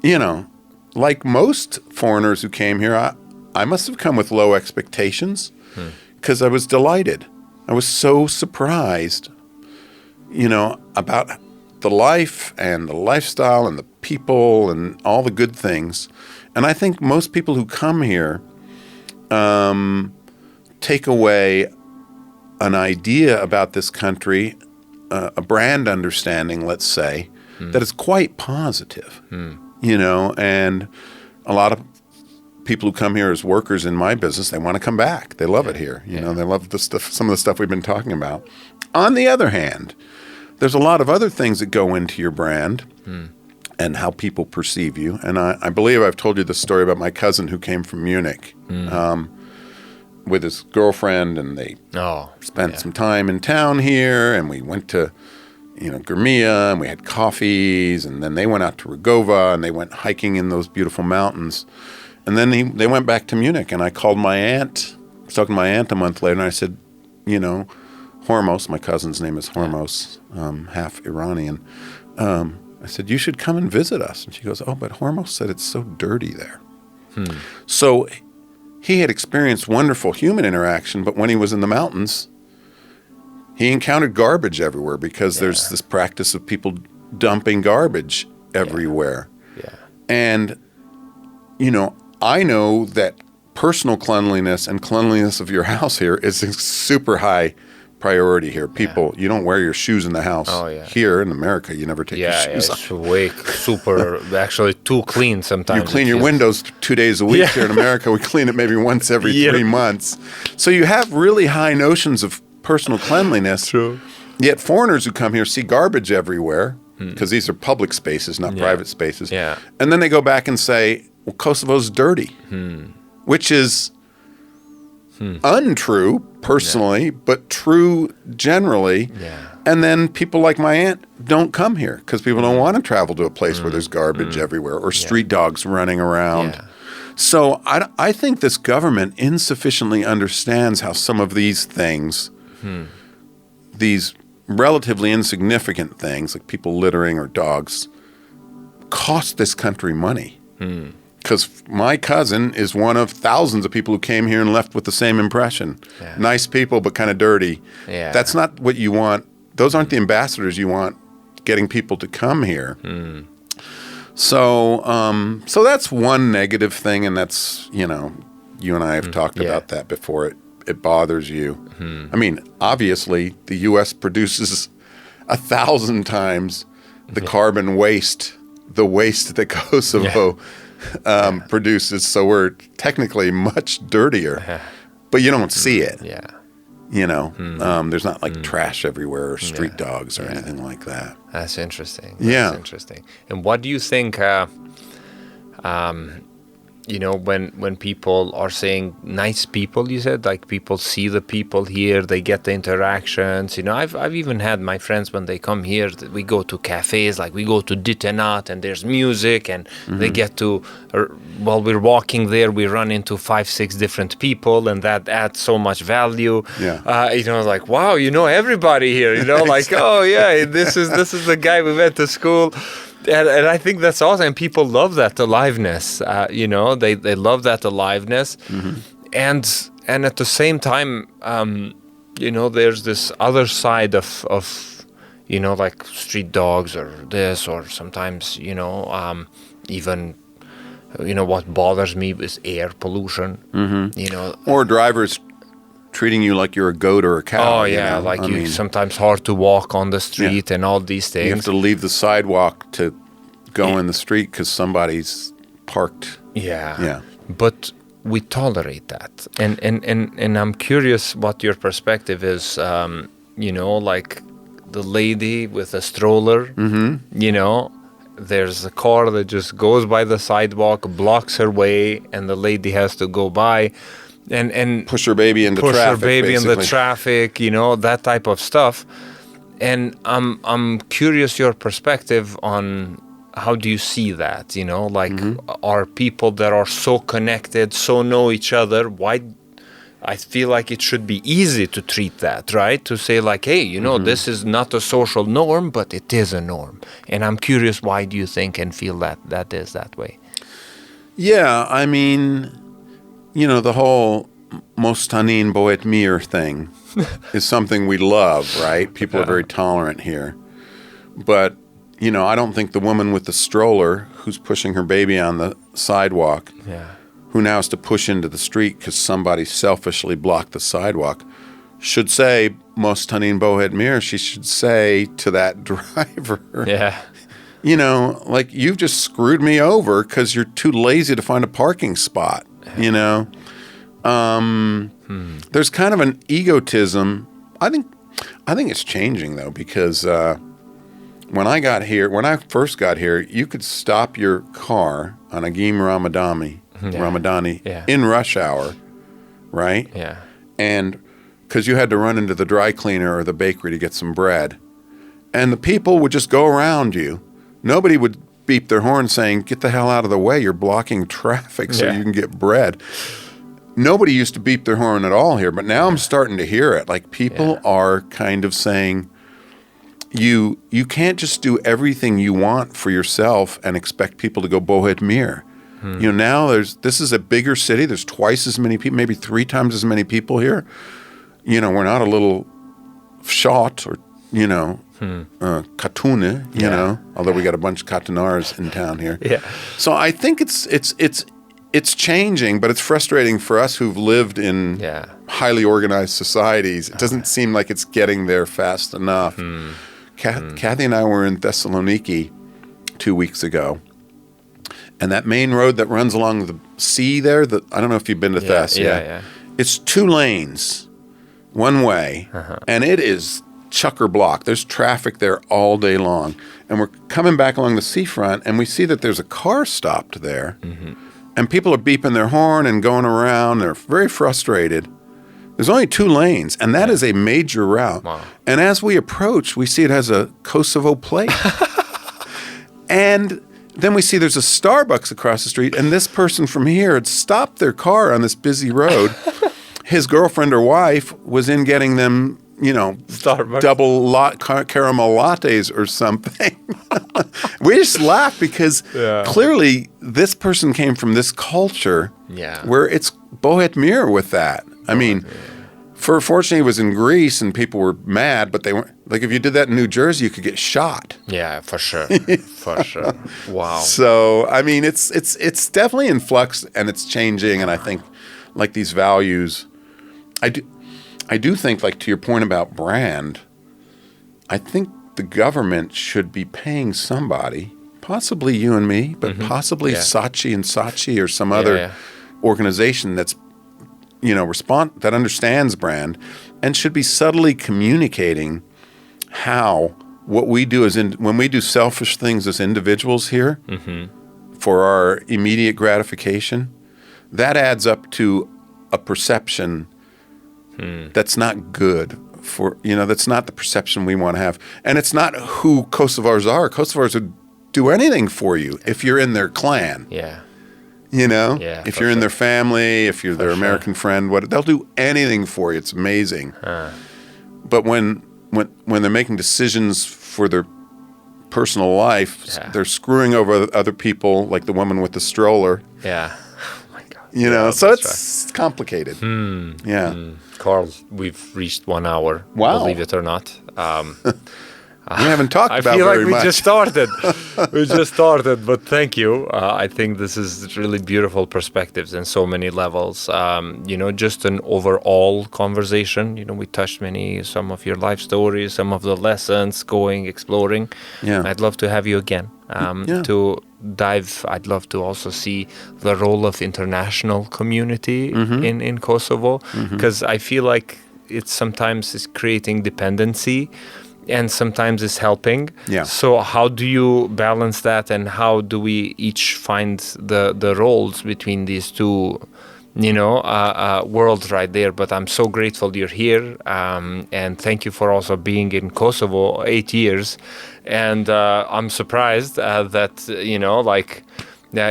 B: you know, like most foreigners who came here, I must have come with low expectations because I was delighted. I was so surprised, you know, about the life and the lifestyle and the people and all the good things. And I think most people who come here take away an idea about this country, a brand understanding, let's say, that is quite positive, you know, and a lot of people who come here as workers in my business, they want to come back. They love it here. You know, they love the stuff, some of the stuff we've been talking about. On the other hand, there's a lot of other things that go into your brand and how people perceive you. And I believe I've told you the story about my cousin who came from Munich with his girlfriend, and they spent some time in town here, and we went to, you know, Gurmia, and we had coffees, and then they went out to Rugova, and they went hiking in those beautiful mountains. And then they went back to Munich, and I called my aunt. I was talking to my aunt a month later, and I said, you know, Hormos, my cousin's name is Hormos, half Iranian. I said, you should come and visit us. And she goes, oh, but Hormos said it's so dirty there. So he had experienced wonderful human interaction, but when he was in the mountains, he encountered garbage everywhere because there's this practice of people dumping garbage everywhere. And, you know, I know that personal cleanliness and cleanliness of your house here is a super high priority here. People, you don't wear your shoes in the house. Here in America, you never take your shoes off.
C: It's way super, actually too clean sometimes.
B: You clean your windows 2 days a week. Here in America, we clean it maybe once every 3 months. So you have really high notions of personal cleanliness.
C: True.
B: Yet foreigners who come here see garbage everywhere because these are public spaces, not private spaces. And then they go back and say, well, Kosovo's dirty, which is untrue personally, but true generally. And then people like my aunt don't come here because people don't want to travel to a place where there's garbage everywhere or street dogs running around. So I think this government insufficiently understands how some of these things, these relatively insignificant things like people littering or dogs, cost this country money. Because my cousin is one of thousands of people who came here and left with the same impression. Nice people, but kind of dirty. That's not what you want. Those aren't the ambassadors you want getting people to come here. So that's one negative thing, and that's, you know, you and I have talked about that before. It bothers you. I mean, obviously, the U.S. produces 1,000 times the carbon waste, the waste that Kosovo produces, so we're technically much dirtier, but you don't see it. You know, there's not like trash everywhere or street dogs or anything like that.
C: That's interesting. That's interesting. And what do you think, you know, when people are saying nice people, you said, like people see the people here, they get the interactions. You know, I've even had my friends when they come here, we go to cafes, like we go to Ditenat and there's music and they get to, while we're walking there, we run into 5-6 different people and that adds so much value. You know, like, wow, you know everybody here, you know, like, oh yeah, this is the guy we went to school. And I think that's awesome. And people love that aliveness. You know, they love that aliveness. And at the same time, you know, there's this other side of you know, like street dogs or this, or sometimes, you know, even, you know, what bothers me is air pollution. You know,
B: or drivers treating you like you're a goat or a cow.
C: Oh yeah, you know? Like I mean, sometimes hard to walk on the street and all these things.
B: You have to leave the sidewalk to go in the street because somebody's parked.
C: But we tolerate that, and I'm curious what your perspective is. You know, like the lady with a stroller, you know, there's a car that just goes by the sidewalk, blocks her way, and the lady has to go by and
B: push her baby into
C: push
B: traffic,
C: her baby in the
B: basically.
C: traffic, you know, that type of stuff. And I'm curious your perspective on how do you see that, you know, like are people that are so connected, so know each other, why? I feel like it should be easy to treat that, right? To say like, hey, you know, this is not a social norm, but it is a norm. And I'm curious, why do you think and feel that that is that way?
B: Yeah, I mean, you know, the whole Mostanin Boet Mir thing is something we love, right? People are very tolerant here. But, you know, I don't think the woman with the stroller who's pushing her baby on the sidewalk, who now has to push into the street because somebody selfishly blocked the sidewalk, should say, Mostanin Boet Mir, she should say to that driver, you know, like, you've just screwed me over because you're too lazy to find a parking spot, you know? There's kind of an egotism. I think it's changing, though, because when I first got here, you could stop your car on Agim Ramadani in rush hour, right?
C: Yeah.
B: And because you had to run into the dry cleaner or the bakery to get some bread. And the people would just go around you. Nobody would beep their horn saying, get the hell out of the way, you're blocking traffic so you can get bread. Nobody used to beep their horn at all here, but now I'm starting to hear it. Like, people are kind of saying, you can't just do everything you want for yourself and expect people to go Bohet Mir. You know, now this is a bigger city. There's twice as many people, maybe 3 times as many people here. You know, we're not a little shot or, you know, Katune, you know, although we got a bunch of Katunars in town here. So I think it's changing, but it's frustrating for us who've lived in highly organized societies. It doesn't seem like it's getting there fast enough. Kathy and I were in Thessaloniki 2 weeks ago. And that main road that runs along the sea there, I don't know if you've been to Thess. It's 2 lanes, one way, and it is chucker block. There's traffic there all day long. And we're coming back along the seafront, and we see that there's a car stopped there. And people are beeping their horn and going around. They're very frustrated. There's only 2 lanes, and that is a major route.
C: Wow.
B: And as we approach, we see it has a Kosovo plate. And then we see there's a Starbucks across the street, and this person from here had stopped their car on this busy road. His girlfriend or wife was in getting them, you know,
C: Starbucks.
B: double caramel lattes or something. We just laugh because clearly this person came from this culture where it's Bohet Mir with that. I mean, fortunately, it was in Greece and people were mad, but they weren't. Like, if you did that in New Jersey, you could get shot.
C: Yeah, for sure. For sure. Wow.
B: So, I mean, it's definitely in flux and it's changing. And I think, like, these values, I do think, like, to your point about brand, I think the government should be paying somebody, possibly you and me, but possibly Saatchi and Saatchi or some other organization that's, you know, that understands brand and should be subtly communicating how what we do when we do selfish things as individuals here for our immediate gratification, that adds up to a perception that's not good for, you know, that's not the perception we want to have. And it's not who Kosovars are. Kosovars would do anything for you if you're in their clan. You know, if you're in their family, if you're their American friend, they'll do anything for you. It's amazing. But when they're making decisions for their personal life, they're screwing over other people, like the woman with the stroller.
C: Oh my God.
B: You know, so it's complicated.
C: Carl, we've reached 1 hour.
B: Wow.
C: Believe it or not.
B: We haven't talked about
C: I feel
B: very
C: like
B: much.
C: we just started. We just started, but thank you. I think this is really beautiful perspectives in so many levels. You know, just an overall conversation. You know, we touched some of your life stories, some of the lessons, exploring. I'd love to have you again to dive. I'd love to also see the role of international community in Kosovo, because I feel like it's sometimes creating dependency. and sometimes it's helping.
B: Yeah.
C: So how do you balance that, and how do we each find the roles between these two, worlds right there? But I'm so grateful you're here, and thank you for also being in Kosovo 8 years. And I'm surprised that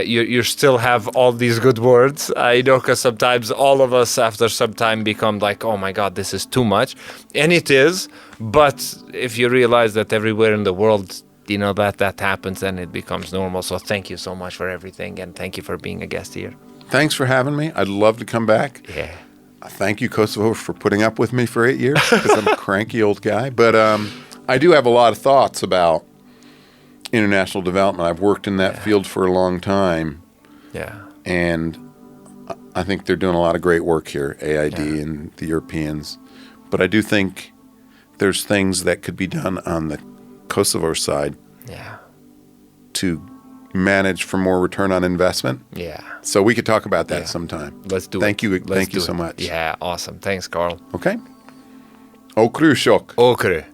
C: you still have all these good words. Because sometimes all of us after some time become like, oh my God, this is too much. And it is. But if you realize that everywhere in the world, that happens, then it becomes normal. So thank you so much for everything. And thank you for being a guest here.
B: Thanks for having me. I'd love to come back.
C: Yeah.
B: Thank you, Kosovo, for putting up with me for 8 years, because I'm a cranky old guy. But I do have a lot of thoughts about international development. I've worked in that field for a long time.
C: Yeah.
B: And I think they're doing a lot of great work here, AID and the Europeans. But I do think there's things that could be done on the Kosovo side to manage for more return on investment.
C: Yeah.
B: So we could talk about that sometime.
C: Let's do
B: Thank
C: it.
B: you.
C: Let's
B: Thank you
C: do
B: so
C: it.
B: much.
C: Yeah, awesome. Thanks, Carl.
B: Okay. Okruşok.
C: Okre.